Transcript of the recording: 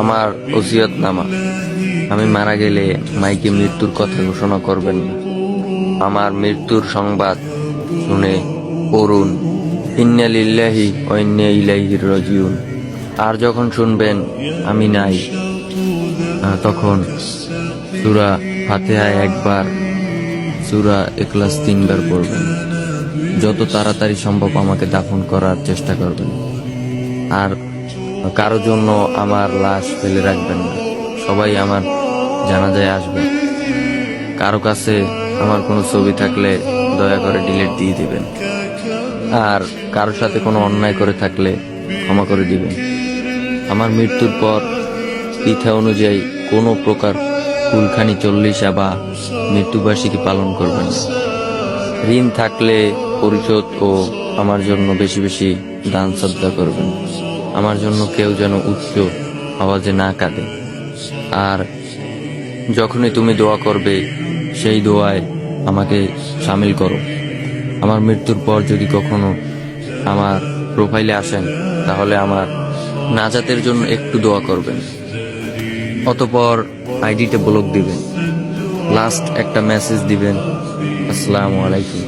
আমার ওসিয়তনামা। আমি মারা গেলে মাইকে মৃত্যুর কথা ঘোষণা করবেন না। আমার মৃত্যুর সংবাদ শুনে পড়ুন, ইন্না লিল্লাহি ওয়া ইন্না ইলাইহি রাজিউন। আর যখন শুনবেন আমি নাই, তখন সূরা ফাতিহা একবার, সূরা ইখলাস 3 বার পড়বেন। যত তাড়াতাড়ি সম্ভব আমাকে দাফন করার চেষ্টা করবেন। আর কারো জন্য আমার লাশ ফেলে রাখবেন না। সবাই আমার জানাজায় আসবেন। কারো কাছে আমার কোনো ছবি থাকলে দয়া করে ডিলিট দিয়ে দিবেন। আর কারোর সাথে কোনো অন্যায় করে থাকলে ক্ষমা করে দিবেন। আমার মৃত্যুর পর প্রথা অনুযায়ী কোনো প্রকার কুলখানি 40 বা মৃত্যুবার্ষিকী পালন করবেন না। ঋণ থাকলে পরিশোধ ও আমার জন্য বেশি বেশি দান শ্রদ্ধা করবেন। আমার জন্য কেউ যেন উচ্চ আওয়াজে না কাঁদে। আর যখনই তুমি দোয়া করবে সেই দোয়ায় আমাকে শামিল করো। আমার মৃত্যুর পর যদি কখনো আমার প্রোফাইলে আসেন তাহলে আমার নাজাতের জন্য একটু দোয়া করবেন। অতঃপর আইডিতে ব্লক দিবেন, লাস্ট একটা মেসেজ দিবেন, আসসালামু আলাইকুম।